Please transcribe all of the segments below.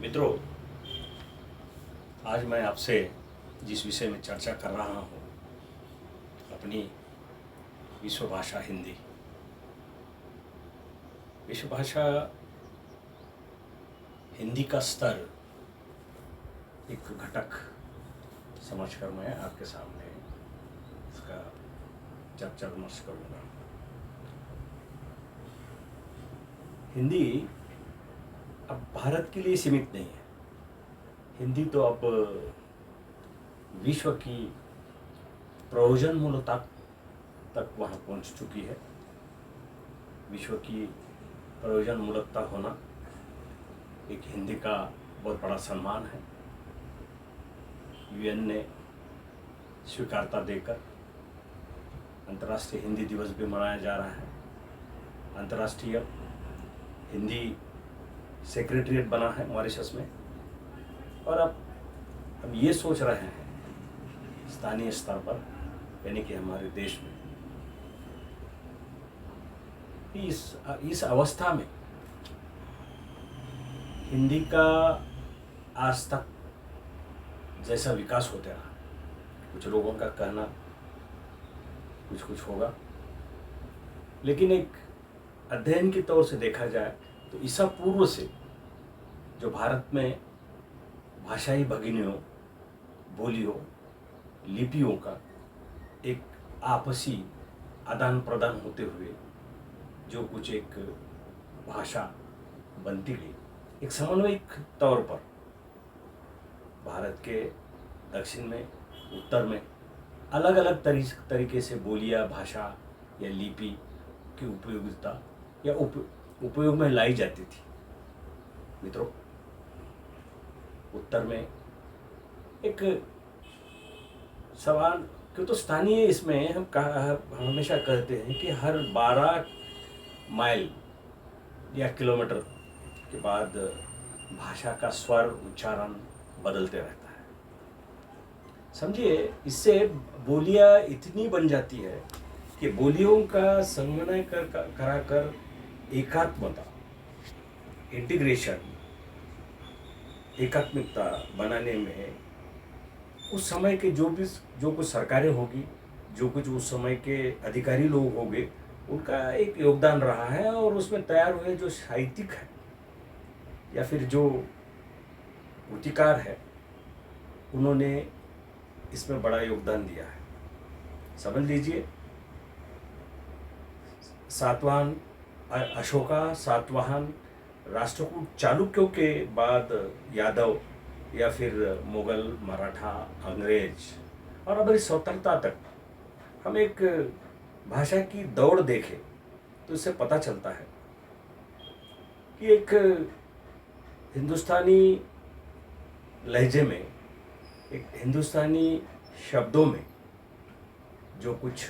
मित्रों, आज मैं आपसे जिस विषय में चर्चा कर रहा हूँ, अपनी विश्व भाषा हिंदी। विश्व भाषा हिंदी का स्तर एक घटक समझकर मैं आपके सामने इसका चर्चा विमर्श करूँगा। हिंदी अब भारत के लिए सीमित नहीं है। हिंदी तो अब विश्व की प्रयोजनमूलकता तक वहाँ पहुँच चुकी है। विश्व की प्रयोजनमूलकता होना एक हिंदी का बहुत बड़ा सम्मान है। यूएन ने स्वीकारता देकर अंतर्राष्ट्रीय हिंदी दिवस भी मनाया जा रहा है। अंतर्राष्ट्रीय हिंदी सेक्रेटरीट बना है मॉरिशस में, और अब हम ये सोच रहे हैं स्थानीय स्तर पर, यानी कि हमारे देश में, कि इस अवस्था में हिंदी का आज तक जैसा विकास होते रहा, कुछ लोगों का कहना कुछ होगा, लेकिन एक अध्ययन के तौर से देखा जाए तो ईसा पूर्व से जो भारत में भाषाई भगिनियों, बोलियों, लिपियों का एक आपसी आदान प्रदान होते हुए जो कुछ एक भाषा बनती गई, एक समन्वयिक तौर पर भारत के दक्षिण में, उत्तर में अलग अलग तरीके से बोलियां, भाषा या लिपि की उपयोगिता या उपयोग में लाई जाती थी। मित्रों, उत्तर में एक सवाल, क्यों तो स्थानीय इसमें हम हमेशा कहते हैं कि हर 12 माइल या किलोमीटर के बाद भाषा का स्वर, उच्चारण बदलते रहता है। समझिए, इससे बोलियां इतनी बन जाती है कि बोलियों का संगमन कराकर एकात्मता, इंटीग्रेशन, एकात्मिकता बनाने में उस समय के जो कुछ सरकारें होगी, जो कुछ उस समय के अधिकारी लोग होंगे, उनका एक योगदान रहा है। और उसमें तैयार हुए जो साहित्यिक है या फिर जो कृतिकार है, उन्होंने इसमें बड़ा योगदान दिया है। समझ लीजिए, सातवाहन राष्ट्रकूट चालुक्यों के बाद यादव या फिर मुगल, मराठा, अंग्रेज और हमारी स्वतंत्रता तक हम एक भाषा की दौड़ देखें तो इससे पता चलता है कि एक हिंदुस्तानी लहजे में, एक हिंदुस्तानी शब्दों में जो कुछ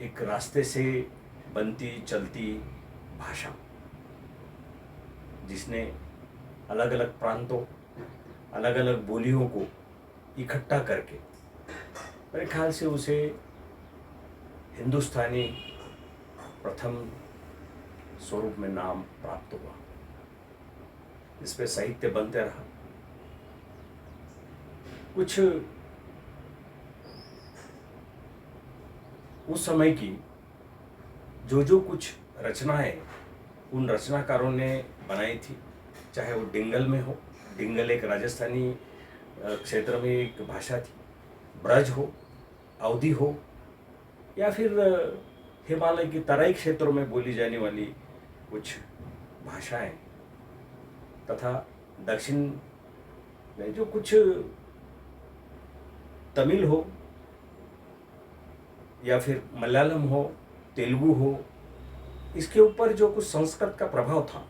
एक रास्ते से बनती चलती भाषा, जिसने अलग अलग प्रांतों, अलग अलग बोलियों को इकट्ठा करके, मेरे ख्याल से उसे हिंदुस्तानी प्रथम स्वरूप में नाम प्राप्त हुआ। इस पे साहित्य बनते रहा। कुछ उस समय की जो कुछ रचनाएं उन रचनाकारों ने बनाई थी, चाहे वो डिंगल में हो, डिंगल एक राजस्थानी क्षेत्र में एक भाषा थी, ब्रज हो, अवधी हो, या फिर हिमालय की तराई क्षेत्रों में बोली जाने वाली कुछ भाषाएं, तथा दक्षिण में जो कुछ तमिल हो या फिर मलयालम हो, तेलुगु हो, इसके ऊपर जो कुछ संस्कृत का प्रभाव था,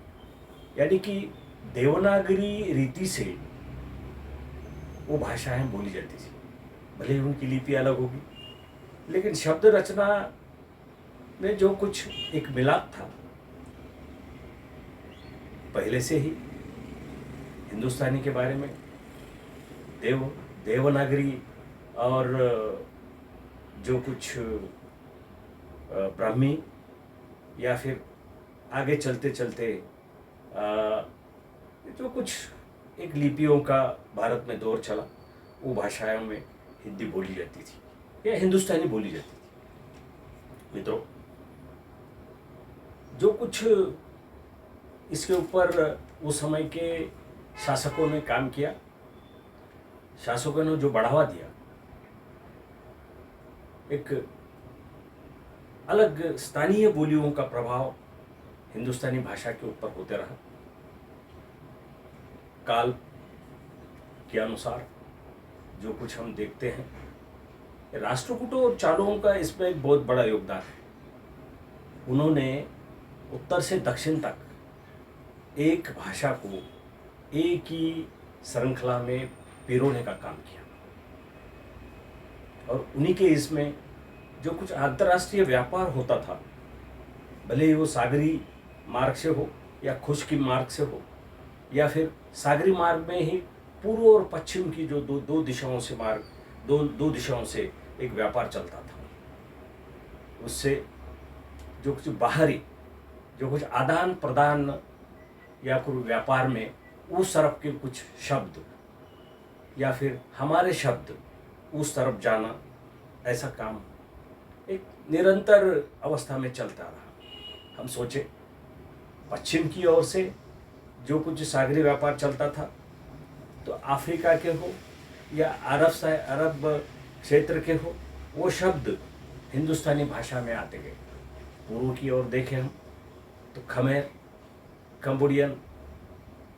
यानी कि देवनागरी रीति से वो भाषाएं बोली जाती थी। भले ही उनकी लिपि अलग होगी, लेकिन शब्द रचना में जो कुछ एक मिलाप था पहले से ही हिंदुस्तानी के बारे में। देवनागरी और जो कुछ ब्राह्मी, या फिर आगे चलते चलते जो कुछ एक लिपियों का भारत में दौर चला, वो भाषाओं में हिंदी बोली जाती थी या हिंदुस्तानी बोली जाती थी। मित्रों, जो कुछ इसके ऊपर उस समय के शासकों ने काम किया, शासकों ने जो बढ़ावा दिया, एक अलग स्थानीय बोलियों का प्रभाव हिंदुस्तानी भाषा के ऊपर होते रहा। काल के अनुसार जो कुछ हम देखते हैं, राष्ट्रकूटों और चालुओं का इसमें एक बहुत बड़ा योगदान है। उन्होंने उत्तर से दक्षिण तक एक भाषा को एक ही श्रृंखला में पिरोने का काम किया, और उन्हीं के इसमें जो कुछ अंतर्राष्ट्रीय व्यापार होता था, भले ही वो सागरी मार्ग से हो या खुश्की मार्ग से हो, या फिर सागरी मार्ग में ही पूर्व और पश्चिम की जो दो दिशाओं से दो दिशाओं से एक व्यापार चलता था, उससे जो कुछ बाहरी जो कुछ आदान प्रदान या फिर व्यापार में उस तरफ के कुछ शब्द या फिर हमारे शब्द उस तरफ जाना, ऐसा काम एक निरंतर अवस्था में चलता रहा। हम सोचे पश्चिम की ओर से जो कुछ सागरी व्यापार चलता था, तो अफ्रीका के हो या अरब क्षेत्र के हो, वो शब्द हिंदुस्तानी भाषा में आते गए। पूर्व की ओर देखें हम तो खमेर, कंबोडियन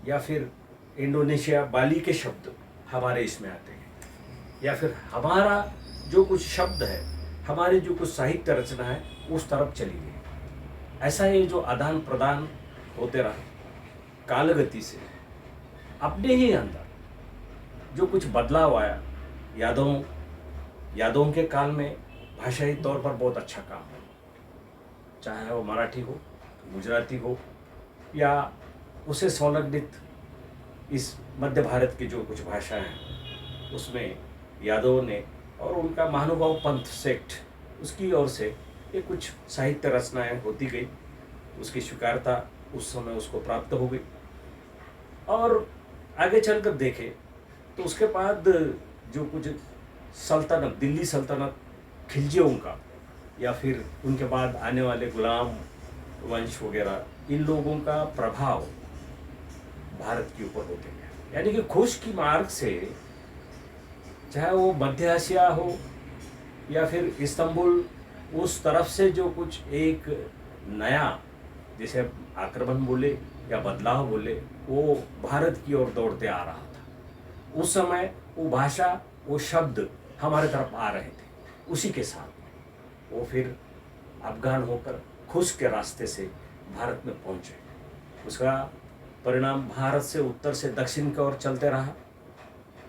या फिर इंडोनेशिया, बाली के शब्द हमारे इसमें आते हैं, या फिर हमारा जो कुछ शब्द है, हमारी जो कुछ साहित्य रचना है, उस तरफ चली गई। ऐसा ये जो आदान प्रदान होते रहा, कालगति से अपने ही अंदर जो कुछ बदलाव आया। यादवों के काल में भाषाई तौर पर बहुत अच्छा काम है, चाहे वो मराठी हो, गुजराती हो, या उसे संलग्नित इस मध्य भारत की जो कुछ भाषाएं हैं, उसमें यादवों ने और उनका महानुभाव पंथ सेक्ट, उसकी ओर से ये कुछ साहित्य रचनाएं होती गई। उसकी स्वीकारता उस समय उसको प्राप्त हो गई, और आगे चलकर देखें तो उसके बाद जो कुछ सल्तनत, दिल्ली सल्तनत, खिलजियों का, या फिर उनके बाद आने वाले गुलाम वंश वगैरह, इन लोगों का प्रभाव भारत के ऊपर होते गया। यानी कि खुश्की मार्ग से, चाहे वो मध्य एशिया हो या फिर इस्तांबुल, उस तरफ से जो कुछ एक नया, जैसे आक्रमण बोले या बदलाव बोले, वो भारत की ओर दौड़ते आ रहा था। उस समय वो भाषा, वो शब्द हमारे तरफ आ रहे थे। उसी के साथ वो फिर अफगान होकर खुश के रास्ते से भारत में पहुंचे। उसका परिणाम भारत से उत्तर से दक्षिण की ओर चलते रहा।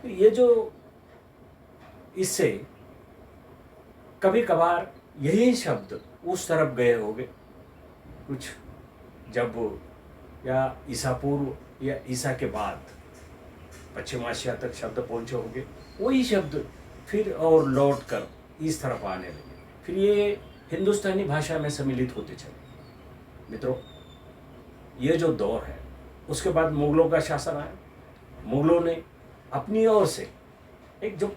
ये जो इससे कभी कभार यही शब्द उस तरफ गए होंगे, कुछ जब या ईसा पूर्व या ईसा के बाद पश्चिम एशिया तक शब्द पहुंचे होंगे, वही शब्द फिर और लौट कर इस तरफ आने लगे, फिर ये हिंदुस्तानी भाषा में सम्मिलित होते चले। मित्रों, ये जो दौर है, उसके बाद मुगलों का शासन आया। मुगलों ने अपनी ओर से एक जो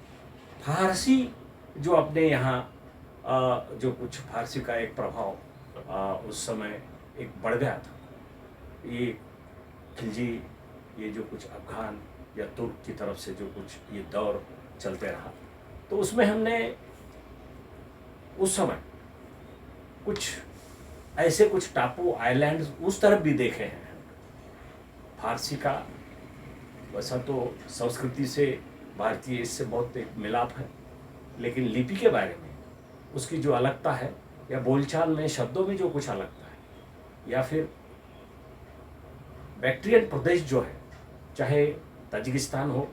फारसी, जो अपने यहाँ जो कुछ फारसी का एक प्रभाव उस समय एक बढ़ गया था। ये खिलजी, ये जो कुछ अफगान या तुर्क की तरफ से जो कुछ ये दौर चलते रहा, तो उसमें हमने उस समय कुछ ऐसे कुछ टापू, आइलैंड उस तरफ भी देखे हैं। फारसी का वैसा तो संस्कृति से भारतीय इससे बहुत एक मिलाप है, लेकिन लिपि के बारे में उसकी जो अलगता है, या बोलचाल में शब्दों में जो कुछ अलगता है, या फिर बैक्ट्रियन प्रदेश जो है, चाहे ताजिकिस्तान हो,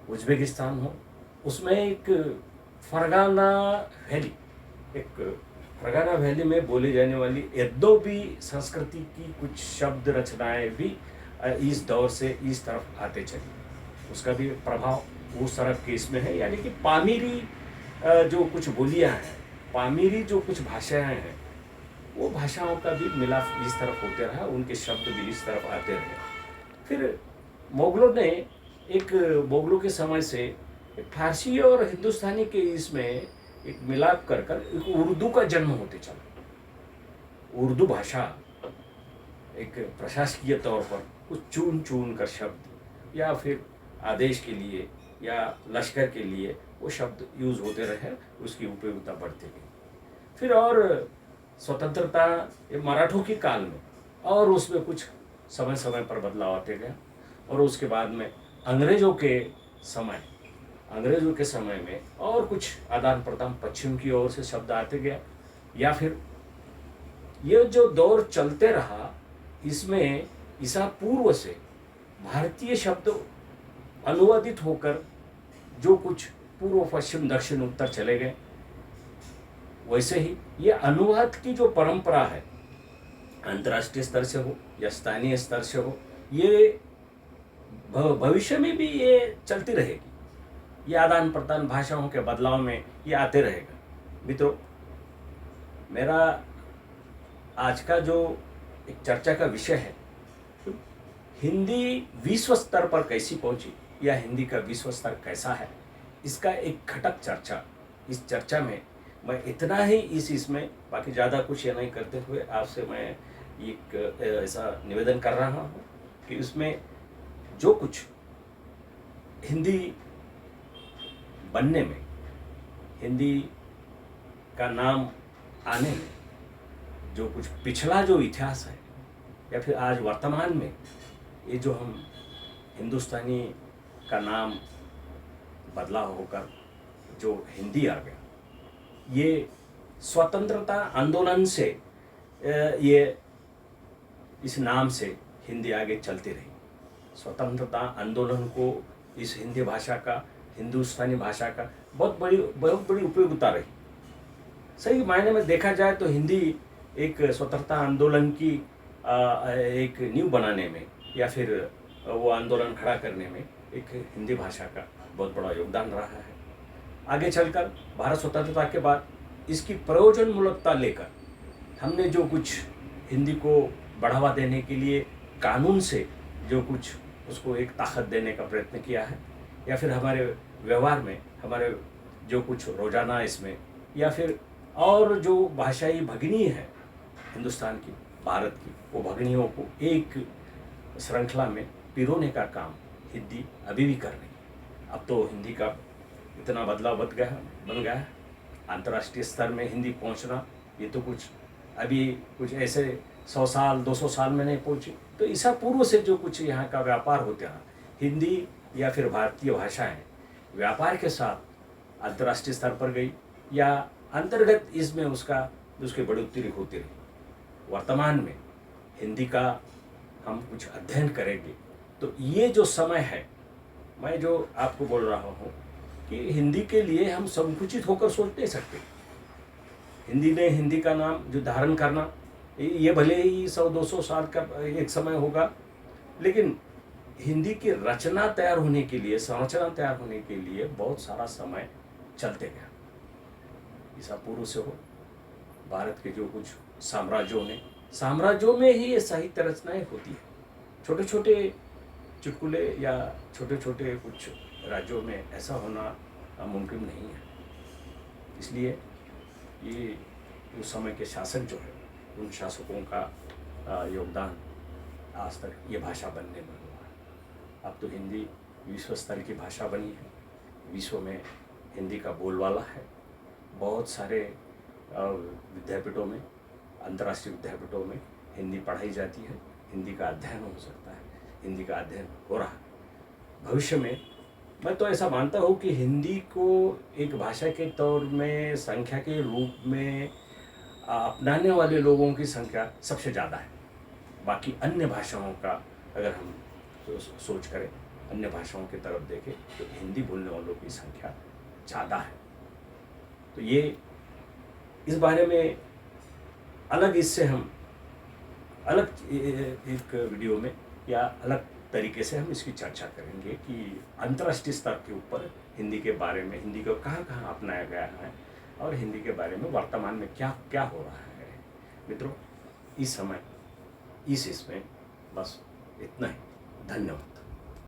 उज्बेकिस्तान हो, उसमें एक फरगाना वैली में बोली जाने वाली एर्दोबी संस्कृति की कुछ शब्द रचनाएं भी इस दौर से इस तरफ आते चले। उसका भी प्रभाव उस तरफ के इसमें है। यानी कि पामीरी जो कुछ बोलियां हैं, पामीरी जो कुछ भाषाएं हैं, वो भाषाओं का भी मिलाप इस तरफ होते रहा, उनके शब्द भी इस तरफ आते रहे। फिर मुगलों ने एक मुगलों के समय से एक फारसी और हिंदुस्तानी के इसमें एक मिलाप कर कर एक उर्दू का जन्म होते चला। उर्दू भाषा एक प्रशासकीय तौर पर कुछ चुन चुन कर शब्द या फिर आदेश के लिए या लश्कर के लिए वो शब्द यूज़ होते रहे, उसकी उपयोगिता बढ़ती गई। फिर और स्वतंत्रता ये मराठों के काल में और उसमें कुछ समय समय पर बदलाव आते गए, और उसके बाद में अंग्रेज़ों के समय में और कुछ आदान प्रदान पश्चिम की ओर से शब्द आते गया, या फिर ये जो दौर चलते रहा इसमें ईसा पूर्व से भारतीय शब्द अनुवादित होकर जो कुछ पूर्व पश्चिम दक्षिण उत्तर चले गए, वैसे ही ये अनुवाद की जो परंपरा है अंतर्राष्ट्रीय स्तर से हो या स्थानीय स्तर से हो, ये भविष्य में भी ये चलती रहेगी। ये आदान प्रदान भाषाओं के बदलाव में ये आते रहेगा। मित्रों, मेरा आज का जो एक चर्चा का विषय है, हिंदी विश्व स्तर पर कैसी पहुंची या हिंदी का विश्व स्तर कैसा है, इसका एक घटक चर्चा। इस चर्चा में मैं इतना ही इसमें बाकी ज़्यादा कुछ ये नहीं करते हुए आपसे मैं एक ऐसा निवेदन कर रहा हूँ कि उसमें जो कुछ हिंदी बनने में, हिंदी का नाम आने में जो कुछ पिछला जो इतिहास है, या फिर आज वर्तमान में ये जो हम हिंदुस्तानी का नाम बदला होकर जो हिंदी आ गया, ये स्वतंत्रता आंदोलन से ये इस नाम से हिंदी आगे चलती रही। स्वतंत्रता आंदोलन को इस हिंदी भाषा का, हिंदुस्तानी भाषा का बहुत बड़ी उपयोगिता रही। सही मायने में देखा जाए तो हिंदी एक स्वतंत्रता आंदोलन की एक नींव बनाने में या फिर वो आंदोलन खड़ा करने में एक हिंदी भाषा का बहुत बड़ा योगदान रहा है। आगे चलकर भारत स्वतंत्रता के बाद इसकी प्रयोजनमूलकता लेकर हमने जो कुछ हिंदी को बढ़ावा देने के लिए कानून से जो कुछ उसको एक ताकत देने का प्रयत्न किया है, या फिर हमारे व्यवहार में हमारे जो कुछ रोजाना इसमें, या फिर और जो भाषाई भगिनी है हिंदुस्तान की, भारत की, वो भगिनियों को एक श्रृंखला में पिरोने का काम हिंदी अभी भी कर रही है। अब तो हिंदी का इतना बदलाव बन गया है, अंतर्राष्ट्रीय स्तर में हिंदी पहुंचना ये तो कुछ अभी कुछ ऐसे 100 साल 200 साल में नहीं पहुंची। तो ईसा पूर्व से जो कुछ यहाँ का व्यापार होता है, हिंदी या फिर भारतीय भाषाएं व्यापार के साथ अंतर्राष्ट्रीय स्तर पर गई या अंतर्गत इसमें उसकी बढ़ोतरी होती रही। वर्तमान में हिंदी का हम कुछ अध्ययन करेंगे तो ये जो समय है, मैं जो आपको बोल रहा हूँ कि हिंदी के लिए हम संकुचित होकर सोच नहीं सकते। हिंदी का नाम जो धारण करना, ये भले ही 100-200 साल का एक समय होगा, लेकिन हिंदी की रचना तैयार होने के लिए, संरचना तैयार होने के लिए बहुत सारा समय चलते गया। ईसा पूर्व से हो, भारत के जो कुछ साम्राज्यों में ही ये साहित्य रचनाएं होती है। छोटे छोटे चुटकुले या छोटे छोटे कुछ राज्यों में ऐसा होना मुमकिन नहीं है। इसलिए ये उस समय के शासक जो है, उन शासकों का योगदान आज तक ये भाषा बनने में हुआ है। अब तो हिंदी विश्व स्तर की भाषा बनी है, विश्व में हिंदी का बोलबाला है। बहुत सारे विद्यापीठों में, अंतर्राष्ट्रीय विद्यापीठों में हिंदी पढ़ाई जाती है, हिंदी का अध्ययन हो सकता है, हिंदी का अध्ययन हो रहा है। भविष्य में मैं तो ऐसा मानता हूँ कि हिंदी को एक भाषा के तौर में, संख्या के रूप में अपनाने वाले लोगों की संख्या सबसे ज़्यादा है। बाकी अन्य भाषाओं का अगर हम सोच करें, अन्य भाषाओं की तरफ देखें तो हिंदी बोलने वालों की संख्या ज़्यादा है। तो ये इस बारे में अलग, इससे हम अलग एक वीडियो में या अलग तरीके से हम इसकी चर्चा करेंगे कि अंतर्राष्ट्रीय स्तर के ऊपर हिंदी के बारे में, हिंदी को कहाँ कहाँ अपनाया गया है और हिंदी के बारे में वर्तमान में क्या क्या हो रहा है। मित्रों, इस समय इसमें बस इतना ही। धन्यवाद।